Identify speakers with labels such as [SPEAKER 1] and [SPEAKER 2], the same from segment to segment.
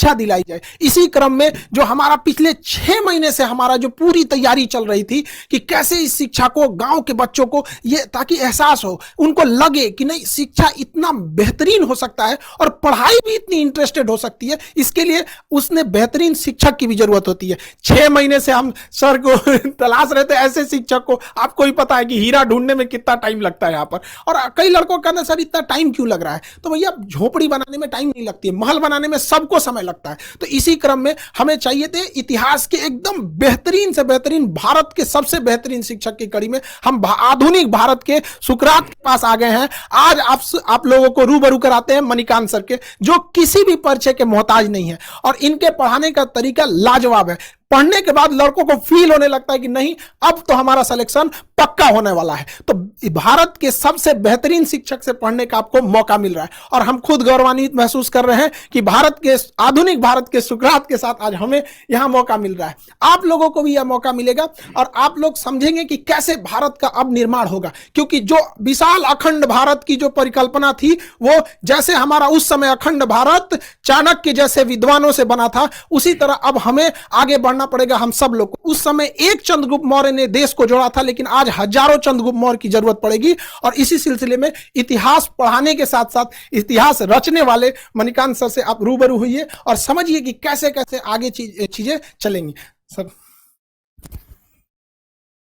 [SPEAKER 1] शिक्षा दिलाई जाए। इसी क्रम में जो हमारा पिछले 6 महीने से हमारा जो पूरी तैयारी चल रही थी कि कैसे इस शिक्षा को गांव के बच्चों को ये ताकि एहसास हो, उनको लगे कि नहीं शिक्षा इतना बेहतरीन हो सकता है और पढ़ाई भी इतनी इंटरेस्टेड हो सकती है, इसके लिए उसने बेहतरीन शिक्षक की भी जरूरत होती है। 6 महीने से हम सर को तलाश रहे थे ऐसे शिक्षक को। आपको ही पता है कि हीरा ढूंढने में कितना टाइम लगता है यहाँ पर। और कई लड़कों का कहना सर इतना टाइम क्यों लग रहा है, तो भैया झोपड़ी बनाने में टाइम नहीं लगती है, महल बनाने में सबको समय लगता है। तो इसी क्रम में हमें चाहिए थे इतिहास के एकदम बेहतरीन से बेहतरीन, भारत के सबसे बेहतरीन शिक्षक की कड़ी में हम आधुनिक भारत के सुकरात के पास आ गए हैं। आज आप लोगों को रूबरू कराते हैं मणिकांत सर के, जो किसी भी परिचय के मोहताज नहीं है और इनके पढ़ाने का तरीका लाजवाब है। पढ़ने के बाद लड़कों को फील होने लगता है कि नहीं अब तो हमारा सिलेक्शन पक्का होने वाला है। तो भारत के सबसे बेहतरीन शिक्षक से पढ़ने का आपको मौका मिल रहा है और हम खुद गौरवान्वित महसूस कर रहे हैं कि भारत के आधुनिक भारत के सुकरात के साथ आज हमें यहां मौका मिल रहा है। आप लोगों को भी यह मौका मिलेगा और आप लोग समझेंगे कि कैसे भारत का अब निर्माण होगा, क्योंकि जो विशाल अखंड भारत की जो परिकल्पना थी वो जैसे हमारा उस समय अखंड भारत चाणक्य जैसे विद्वानों से बना था, उसी तरह अब हमें आगे बढ़ना पड़ेगा हम सब लोग को। उस समय एक चंद्रगुप्त मौर्य ने देश को जोड़ा था, लेकिन आज हजारों चंद्रगुप्त मौर्य की जरूरत पड़ेगी। और इसी सिलसिले में इतिहास पढ़ाने के साथ साथ इतिहास रचने वाले मणिकांत सर से आप रूबरू हुइए और समझिए कि कैसे कैसे आगे चीजें चलेंगी। Sir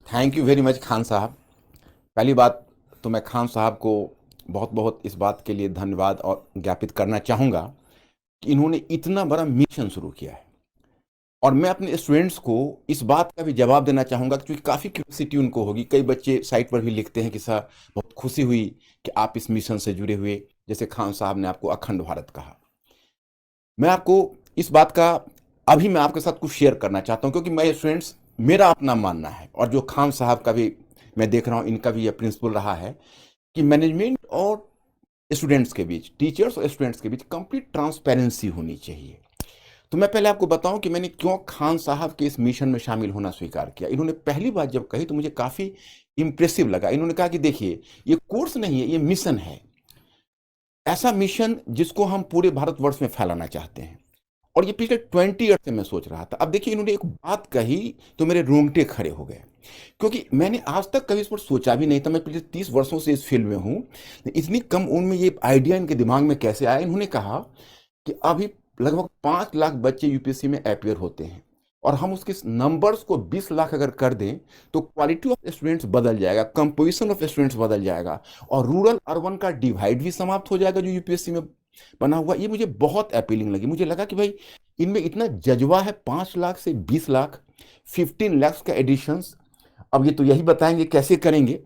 [SPEAKER 2] thank you very much Khan साहब। पहली बात तो मैं खान साहब को बहुत बहुत इस बात के लिए धन्यवाद और ज्ञापित करना चाहूँगा कि इन्होंने इतना बड़ा मिशन शुरू किया है। और मैं अपने स्टूडेंट्स को इस बात का भी जवाब देना चाहूँगा क्योंकि काफ़ी क्यूरियोसिटी उनको होगी। कई बच्चे साइट पर भी लिखते हैं कि सर बहुत खुशी हुई कि आप इस मिशन से जुड़े हुए, जैसे खान साहब ने आपको अखंड भारत कहा। मैं आपको इस बात का अभी मैं आपके साथ कुछ शेयर करना चाहता हूँ क्योंकि मैं स्टूडेंट्स मेरा अपना मानना है और जो खान साहब का भी मैं देख रहा हूँ इनका भी यह प्रिंसिपल रहा है कि मैनेजमेंट और स्टूडेंट्स के बीच, टीचर्स और स्टूडेंट्स के बीच कंप्लीट ट्रांसपेरेंसी होनी चाहिए। तो मैं पहले आपको बताऊं कि मैंने क्यों खान साहब के इस मिशन में शामिल होना स्वीकार किया। इन्होंने पहली बात जब कही तो मुझे काफ़ी इंप्रेसिव लगा। इन्होंने कहा कि देखिए ये कोर्स नहीं है, ये मिशन है, ऐसा मिशन जिसको हम पूरे भारतवर्ष में फैलाना चाहते हैं। और ये पिछले 20 ईयर से मैं सोच रहा था। अब देखिए इन्होंने एक बात कही तो मेरे रोंगटे खड़े हो गए क्योंकि मैंने आज तक कभी इस पर सोचा भी नहीं था। मैं पिछले 30 वर्षों से इस फील्ड में हूँ, इतनी कम उम्र में ये आइडिया इनके दिमाग में कैसे आया। इन्होंने कहा कि अभी लगभग 5 लाख बच्चे यूपीएससी में अपियर होते हैं और हम उसके नंबर्स को 20 लाख अगर कर दें तो क्वालिटी ऑफ स्टूडेंट्स बदल जाएगा, कंपोजिशन ऑफ स्टूडेंट्स बदल जाएगा और रूरल अर्बन का डिवाइड भी समाप्त हो जाएगा जो यूपीएससी में बना हुआ। ये मुझे बहुत अपीलिंग लगी। मुझे लगा कि भाई इनमें इतना जज्बा है। 5 लाख से 20 लाख, 15 लाख का एडिशंस। अब ये तो यही बताएंगे कैसे करेंगे,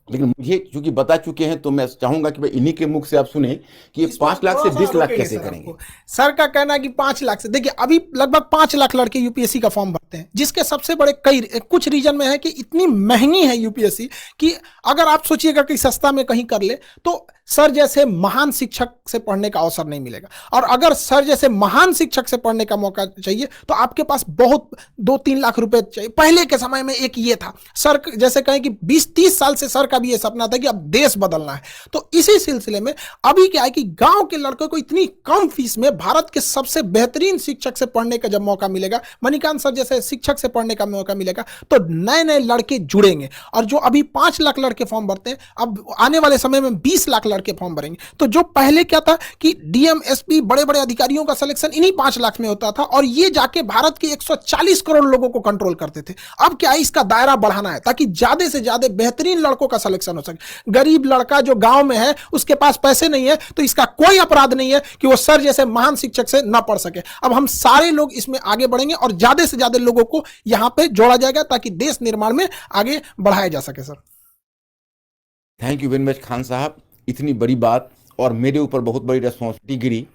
[SPEAKER 2] लेकिन मुझे चूंकि बता चुके हैं तो मैं चाहूंगा कि भाई इन्हीं के मुख से आप सुने कि ये 5 लाख से 20 लाख कैसे करेंगे।
[SPEAKER 1] सर का कहना है कि 5 लाख से, देखिए अभी लगभग 5 लाख लड़के यूपीएससी का फॉर्म भरते हैं, जिसके सबसे बड़े कुछ रीजन में है कि इतनी महंगी है यूपीएससी कि अगर आप सोचिएगा कि सस्ता में कहीं कर ले तो सर जैसे महान शिक्षक से पढ़ने का अवसर नहीं मिलेगा। और अगर सर जैसे महान शिक्षक से पढ़ने का मौका चाहिए तो आपके पास बहुत 2-3 लाख रुपए चाहिए। पहले के समय में एक ये था, सर जैसे कहें कि 20-30 साल से सर का भी ये सपना था कि अब देश बदलना है। तो इसी सिलसिले में अभी क्या है कि गांव के लड़कों को इतनी कम फीस में भारत के सबसे बेहतरीन शिक्षक से पढ़ने का जब मौका मिलेगा, मणिकांत सर जैसे शिक्षक से पढ़ने का मौका मिलेगा, तो नए नए लड़के जुड़ेंगे। और जो अभी 5 लाख लड़के फॉर्म भरते हैं, अब आने वाले समय में 20 लाख लड़के फॉर्म भरेंगे। तो जो पहले क्या था कि डीएम, एसपी, बड़े बड़े अधिकारियों का सिलेक्शन इन्हीं 5 लाख में होता था और ये जाके भारत के 140 करोड़ लोगों को कंट्रोल करते थे। अब क्या है, इसका दायरा बढ़ाना है ताकि ज्यादा से ज्यादा बेहतरीन लड़कों का सिलेक्शन हो सके। गरीब लड़का जो गांव में है, उसके पास पैसे नहीं है, तो इसका कोई अपराध नहीं है कि वो सर जैसे महान शिक्षक से ना पढ़ सके। अब हम सारे लोग इसमें आगे बढ़ेंगे और ज्यादा से ज्यादा लोगों को यहां पे जोड़ा जाएगा ताकि देश निर्माण में आगे बढ़ाया जा सके। Sir
[SPEAKER 2] thank you very much Khan साहब। इतनी बड़ी बात और मेरे ऊपर बहुत बड़ी रिस्पॉन्सिबिलिटी गिरी।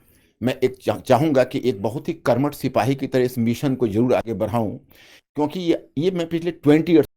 [SPEAKER 2] मैं एक चाहूँगा कि एक बहुत ही कर्मठ सिपाही की तरह इस मिशन को जरूर आगे बढ़ाऊं क्योंकि ये मैं पिछले 20 ईयर्स